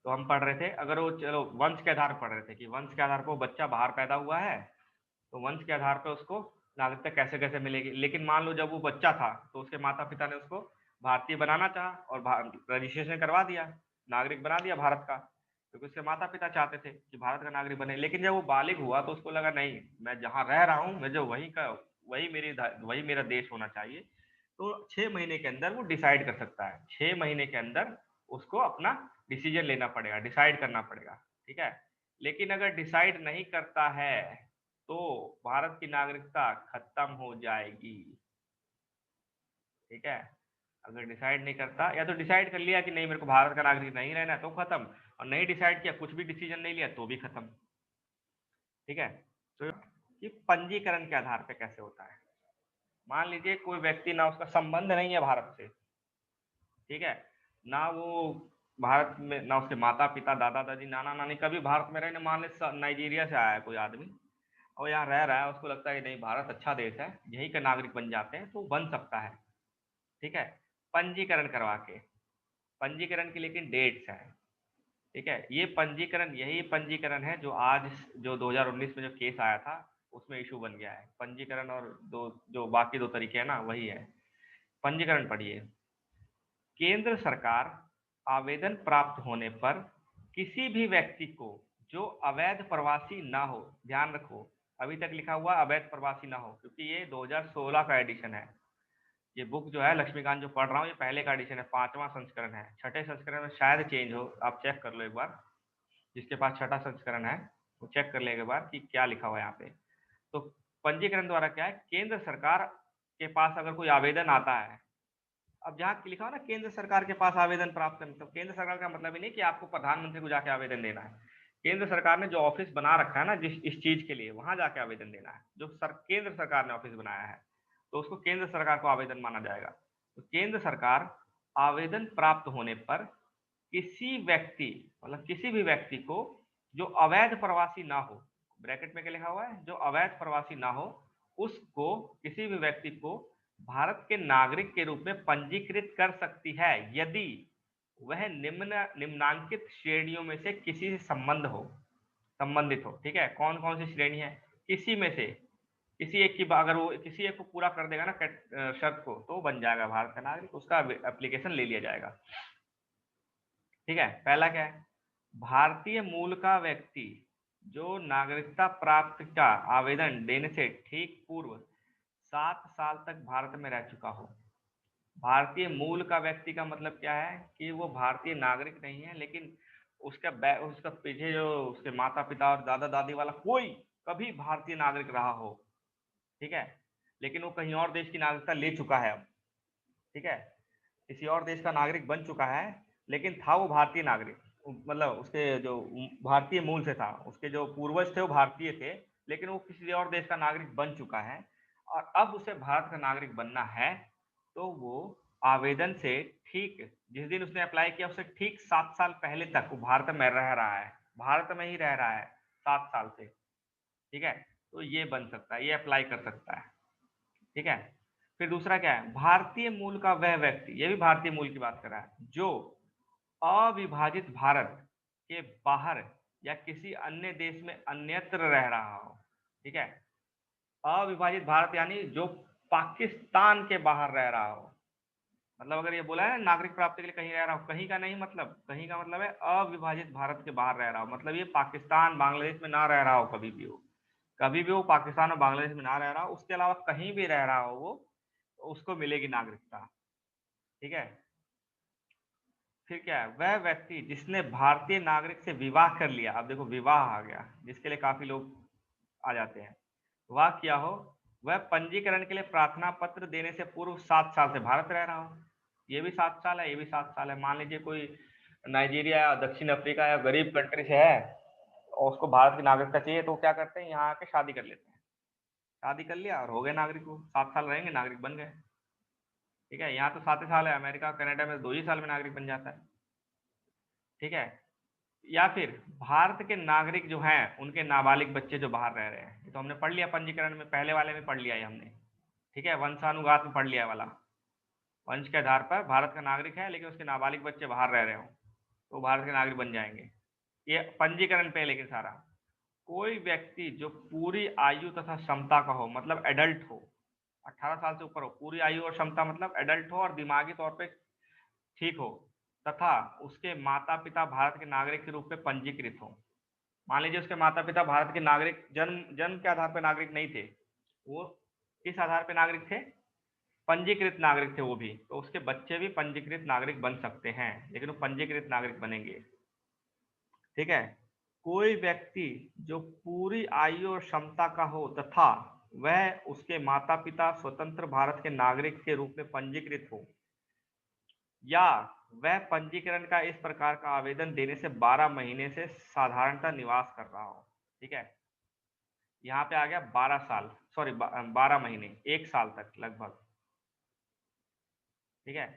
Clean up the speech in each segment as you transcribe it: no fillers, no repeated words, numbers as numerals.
तो हम पढ़ रहे थे, अगर वो चलो वंश के आधार पर पढ़ रहे थे कि वंश के आधार पर वो बच्चा बाहर पैदा हुआ है, तो वंश के आधार पर उसको नागरिकता कैसे कैसे मिलेगी। लेकिन मान लो जब वो बच्चा था तो उसके माता पिता ने उसको भारतीय बनाना चाहा और रजिस्ट्रेशन करवा दिया, नागरिक बना दिया भारत का, क्योंकि उसके माता पिता चाहते थे कि भारत का नागरिक बने। लेकिन जब वो बालिग हुआ तो उसको लगा नहीं, मैं जहाँ रह रहा हूँ, मैं जो वहीं का, वही मेरा देश होना चाहिए। तो 6 महीने के अंदर वो डिसाइड कर सकता है, 6 महीने के अंदर उसको अपना डिसीजन लेना पड़ेगा, डिसाइड करना पड़ेगा। ठीक है, लेकिन अगर डिसाइड नहीं करता है तो भारत की नागरिकता खत्म हो जाएगी। ठीक है, अगर डिसाइड नहीं करता, या तो डिसाइड कर लिया कि नहीं मेरे को भारत का नागरिक नहीं रहना है तो खत्म, और नहीं डिसाइड किया, कुछ भी डिसीजन नहीं लिया तो भी खत्म। ठीक है, तो ये पंजीकरण के आधार पे कैसे होता है। मान लीजिए कोई व्यक्ति ना उसका संबंध नहीं है भारत से, ठीक है, ना वो भारत में, ना उसके माता पिता दादा दादी नाना नानी कभी भारत में रहे, ना मान लीजिए नाइजीरिया से आया है कोई आदमी और यहाँ रह रहा है, उसको लगता है कि नहीं भारत अच्छा देश है, यही का नागरिक बन जाते हैं, तो बन सकता है। ठीक है, पंजीकरण करवा के, पंजीकरण की लेकिन डेट्स हैं। ठीक है, ये पंजीकरण, यही पंजीकरण है जो आज, जो 2019 में जो केस आया था उसमें इशू बन गया है। पंजीकरण और दो जो बाकी दो तरीके हैं ना, वही है। पंजीकरण पढ़िए। केंद्र सरकार आवेदन प्राप्त होने पर किसी भी व्यक्ति को जो अवैध प्रवासी ना हो, ध्यान रखो अभी तक लिखा हुआ अवैध प्रवासी ना हो, क्योंकि ये 2016 का एडिशन है। ये बुक जो है लक्ष्मीकांत जो पढ़ रहा हूँ, ये पहले का एडिशन है, 5वां संस्करण है। छठे संस्करण में शायद चेंज हो, आप चेक कर लो एक बार, जिसके पास छठा संस्करण है वो चेक कर ले एक बार कि क्या लिखा हुआ है यहाँ पे। तो पंजीकरण द्वारा क्या है, केंद्र सरकार के पास अगर कोई आवेदन आता है, अब जहाँ लिखा हो ना केंद्र सरकार के पास आवेदन प्राप्त करना, तो केंद्र सरकार का मतलब ही नहीं कि आपको प्रधानमंत्री को जाके आवेदन देना है। केंद्र सरकार ने जो ऑफिस बना रखा है ना जिस इस चीज के लिए, वहां जाके आवेदन देना है। जो केंद्र सरकार ने ऑफिस बनाया है तो उसको केंद्र सरकार को आवेदन माना जाएगा। तो केंद्र सरकार आवेदन प्राप्त होने पर किसी व्यक्ति, मतलब किसी भी व्यक्ति को जो अवैध प्रवासी ना हो, ब्रैकेट में क्या लिखा हुआ है, जो अवैध प्रवासी ना हो, उसको, किसी भी व्यक्ति को भारत के नागरिक के रूप में पंजीकृत कर सकती है यदि वह निम्नांकित श्रेणियों में से किसी से संबंधित हो। ठीक है, कौन कौन सी श्रेणी है, किसी में से किसी एक की, अगर वो किसी एक को पूरा कर देगा ना शर्त को, तो बन जाएगा भारत का नागरिक, उसका एप्लीकेशन ले लिया जाएगा। ठीक है, पहला क्या है, भारतीय मूल का व्यक्ति जो नागरिकता प्राप्ति का आवेदन देने से ठीक पूर्व 7 साल तक भारत में रह चुका हो। भारतीय मूल का व्यक्ति का मतलब क्या है कि वो भारतीय नागरिक नहीं है, लेकिन उसका पीछे जो उसके माता पिता और दादा दादी वाला कोई कभी भारतीय नागरिक रहा हो। ठीक है, लेकिन वो कहीं और देश की नागरिकता ले चुका है अब। ठीक है, किसी और देश का नागरिक बन चुका है, लेकिन था वो भारतीय नागरिक, मतलब उसके जो भारतीय मूल से था, उसके जो पूर्वज थे वो भारतीय थे, लेकिन वो किसी और देश का नागरिक बन चुका है और अब उसे भारत का नागरिक बनना है, तो वो आवेदन से ठीक जिस दिन उसने अप्लाई किया उससे ठीक 7 साल पहले तक वो भारत में रह रहा है, भारत में ही रह रहा है 7 साल से। ठीक है, तो ये बन सकता है, ये अप्लाई कर सकता है। ठीक है, फिर दूसरा क्या है, भारतीय मूल का वह व्यक्ति, ये भी भारतीय मूल की बात कर रहा है, जो अविभाजित भारत के बाहर या किसी अन्य देश में अन्यत्र रह रहा हो। ठीक है, अविभाजित भारत यानी जो पाकिस्तान के बाहर रह रहा हो। मतलब अगर ये बोला है ना नागरिक प्राप्ति के लिए कहीं रह रहा हो, कहीं का नहीं, मतलब कहीं का मतलब है अविभाजित भारत के बाहर रह रहा हो, मतलब ये पाकिस्तान बांग्लादेश में ना रह रहा हो, कभी भी वो पाकिस्तान और बांग्लादेश में ना रह रहा हो, उसके अलावा कहीं भी रह रहा हो वो, तो उसको मिलेगी नागरिकता। ठीक है, फिर क्या है, वह व्यक्ति जिसने भारतीय नागरिक से विवाह कर लिया, अब देखो विवाह आ गया जिसके लिए काफी लोग आ जाते हैं, वह क्या हो, वह पंजीकरण के लिए प्रार्थना पत्र देने से पूर्व 7 साल से भारत रह रहा हो। ये भी 7 साल है, ये भी 7 साल है। मान लीजिए कोई नाइजीरिया या दक्षिण अफ्रीका या गरीब कंट्री से है और उसको भारत की नागरिकता चाहिए, तो क्या करते हैं, यहाँ आके शादी कर लेते हैं, शादी कर लिया और हो गए नागरिक, वो 7 साल रहेंगे नागरिक बन गए। ठीक है, यहाँ तो 7 साल है, अमेरिका कनाडा में 2 ही साल में नागरिक बन जाता है। ठीक है, या फिर भारत के नागरिक जो हैं उनके नाबालिग बच्चे जो बाहर रह रहे हैं, ये तो हमने पढ़ लिया पंजीकरण में, पहले वाले में पढ़ लिया है हमने। ठीक है, वंशानुघात में पढ़ लिया वाला, वंश के आधार पर भारत का नागरिक है लेकिन उसके नाबालिग बच्चे बाहर रह रहे हो। तो भारत के नागरिक बन जाएंगे। ये पंजीकरण पे, लेकिन सारा कोई व्यक्ति जो पूरी आयु तथा क्षमता का हो, मतलब एडल्ट हो, 18 साल से ऊपर हो, पूरी आयु और क्षमता मतलब एडल्ट हो और दिमागी तौर पे ठीक हो, तथा उसके माता पिता भारत के नागरिक के रूप में पंजीकृत हो। मान लीजिए उसके माता पिता भारत के नागरिक जन्म जन्म के आधार पर नागरिक नहीं थे, वो किस आधार पर नागरिक थे? पंजीकृत नागरिक थे वो भी, तो उसके बच्चे भी पंजीकृत नागरिक बन सकते हैं, लेकिन वो पंजीकृत नागरिक बनेंगे। ठीक है। कोई व्यक्ति जो पूरी आयु और क्षमता का हो तथा वह उसके माता पिता स्वतंत्र भारत के नागरिक के रूप में पंजीकृत हो, या वह पंजीकरण का इस प्रकार का आवेदन देने से 12 महीने से साधारणतः निवास कर रहा हो। ठीक है, यहाँ पे आ गया 12 साल, सॉरी 12 महीने, 1 साल तक लगभग। ठीक है,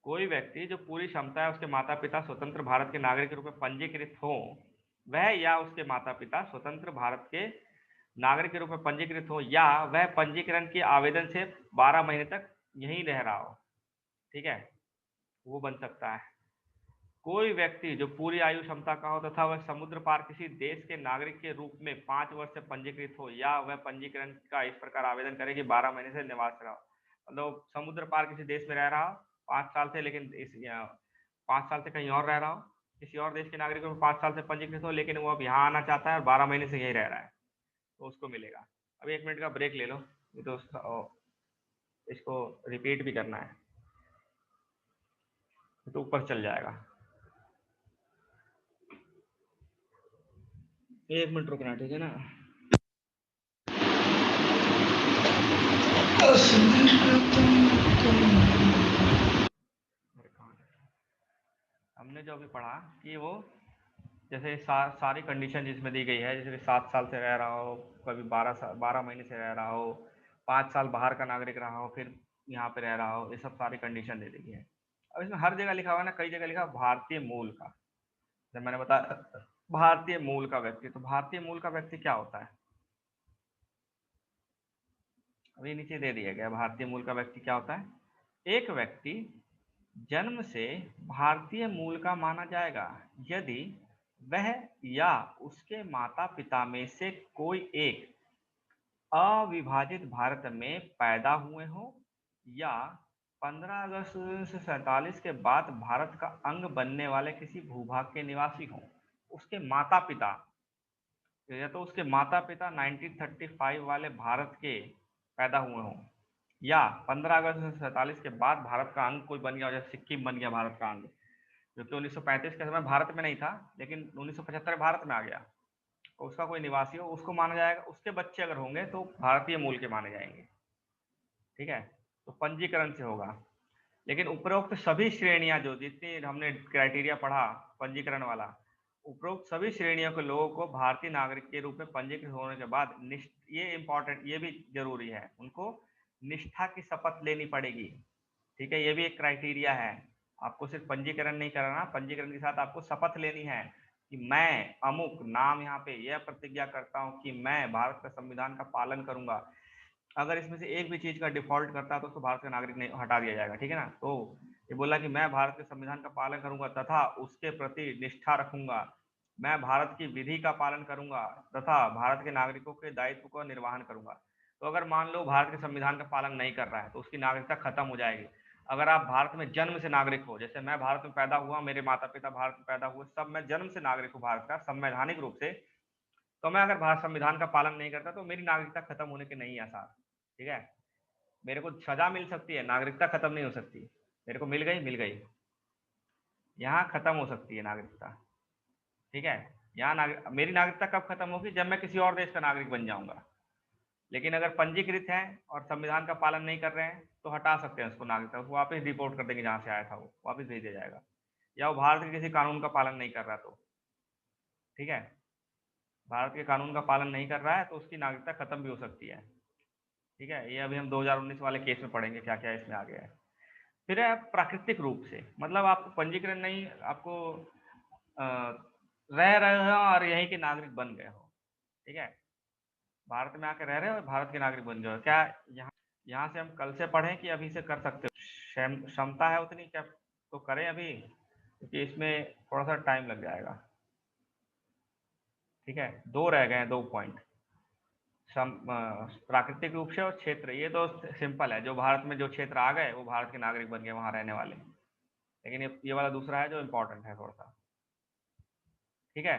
कोई व्यक्ति जो पूरी क्षमता है उसके माता पिता स्वतंत्र भारत के नागरिक के रूप में पंजीकृत हो, वह या उसके माता पिता स्वतंत्र भारत के नागरिक के रूप में पंजीकृत हो, या वह पंजीकरण के आवेदन से 12 महीने तक यहीं रह रहा हो। ठीक है, वो बन सकता है। कोई व्यक्ति जो पूरी आयु क्षमता का हो तथा वह समुद्र पार किसी देश के नागरिक के रूप में 5 वर्ष से पंजीकृत हो, या वह पंजीकरण का इस प्रकार आवेदन करे कि 12 महीने से निवास रहा हो, मतलब समुद्र पार किसी देश में रह रहा हो 5 साल से, लेकिन 5 साल से कहीं और रह रहा हो, किसी और देश के नागरिक में 5 साल से पंजीकृत हो, लेकिन वो अब यहाँ आना चाहता है और 12 महीने से यही रह रहा है, तो उसको मिलेगा। अब 1 मिनट का ब्रेक ले लो, ये तो इसको रिपीट भी करना है, तो ऊपर चल जाएगा। 1 मिनट रुकना, ठीक है ना। हमने जो अभी पढ़ा कि वो जैसे सारी कंडीशन जिसमें दी गई है, जैसे 7 साल से रह रहा हो, कभी 12 महीने से रह रहा हो, 5 साल बाहर का नागरिक रहा हो, फिर यहाँ पे रह रहा हो, ये सब सारी कंडीशन दे दी है। अब इसमें हर जगह लिखा हुआ है ना, कई जगह लिखा भारतीय मूल का, जब मैंने बताया भारतीय मूल का व्यक्ति, तो भारतीय मूल का व्यक्ति क्या होता है, अभी नीचे दे दिया गया। भारतीय मूल का व्यक्ति क्या होता है? एक व्यक्ति जन्म से भारतीय मूल का माना जाएगा यदि वह या उसके माता पिता में से कोई एक अविभाजित भारत में पैदा हुए हो, या 15 अगस्त 1947 के बाद भारत का अंग बनने वाले किसी भूभाग के निवासी हों। उसके माता पिता, या तो उसके माता पिता 1935 वाले भारत के पैदा हुए हों, या 15 अगस्त 1947 के बाद भारत का अंग कोई बन गया हो, जैसे सिक्किम बन गया भारत का अंग, जो कि 1935 के समय भारत में नहीं था, लेकिन 1975 भारत में आ गया, तो उसका कोई निवासी हो, उसको माना जाएगा। उसके बच्चे अगर होंगे तो भारतीय मूल के माने जाएंगे। ठीक है, तो पंजीकरण से होगा। लेकिन उपरोक्त सभी श्रेणियां, जो जितनी हमने क्राइटेरिया पढ़ा पंजीकरण वाला, उपरोक्त सभी श्रेणियों के लोगों को भारतीय नागरिक के रूप में पंजीकृत होने के बाद ये इंपॉर्टेंट, ये भी जरूरी है, उनको निष्ठा की शपथ लेनी पड़ेगी। ठीक है, ये भी एक क्राइटेरिया है। आपको सिर्फ पंजीकरण नहीं कराना, पंजीकरण के साथ आपको शपथ लेनी है कि मैं अमुक नाम यहाँ पे यह प्रतिज्ञा करता हूँ कि मैं भारत का संविधान का पालन करूंगा। अगर इसमें से एक भी चीज का डिफॉल्ट करता है तो उसको भारत का नागरिक नहीं हटा दिया जाएगा। ठीक है ना, तो ये बोला कि मैं भारत के संविधान का पालन करूंगा तथा उसके प्रति निष्ठा रखूंगा, मैं भारत की विधि का पालन करूंगा तथा भारत के नागरिकों के दायित्व का निर्वहन करूंगा। तो अगर मान लो भारत के संविधान का पालन नहीं कर रहा है तो उसकी नागरिकता खत्म हो जाएगी। अगर आप भारत में जन्म से नागरिक हो, जैसे मैं भारत में पैदा हुआ, मेरे माता पिता भारत में पैदा हुए, सब मैं जन्म से नागरिक हूँ भारत का संवैधानिक रूप से, तो मैं अगर भारत संविधान का पालन नहीं करता तो मेरी नागरिकता खत्म होने के नहीं आसार। ठीक है, मेरे को सजा मिल सकती है, नागरिकता खत्म नहीं हो सकती। मेरे को मिल गई, यहाँ खत्म हो सकती है नागरिकता। ठीक है, यहाँ मेरी नागरिकता कब खत्म होगी? जब मैं किसी और देश का नागरिक बन जाऊंगा। लेकिन अगर पंजीकृत है और संविधान का पालन नहीं कर रहे हैं तो हटा सकते हैं उसको, नागरिकता उसको वापस डिपोर्ट कर देंगे, जहाँ से आया था वो वापस भेज दिया जाएगा, या वो भारत के किसी कानून का पालन नहीं कर रहा तो। ठीक है, भारत के कानून का पालन नहीं कर रहा है तो उसकी नागरिकता खत्म भी हो सकती है। ठीक है, ये अभी हम 2019 वाले केस में पढ़ेंगे क्या क्या इसमें आ गया है। फिर है प्राकृतिक रूप से, मतलब आपको पंजीकरण नहीं, आपको रह रहे हो और यहीं के नागरिक बन गए हो। ठीक है, भारत में आकर रह रहे हो और भारत के नागरिक बन गए हो, क्या यहाँ यहाँ से हम कल से पढ़ें कि अभी से कर सकते हो? क्षमता है उतनी क्या तो करें अभी, क्योंकि इसमें थोड़ा सा टाइम लग जाएगा। ठीक है, 2 रह गए हैं, 2 पॉइंट। प्राकृतिक रूप से और क्षेत्र, ये तो सिंपल है, जो भारत में जो क्षेत्र आ गए वो भारत के नागरिक बन गए वहां रहने वाले। लेकिन ये वाला दूसरा है जो इम्पोर्टेंट है थोड़ा सा। ठीक है,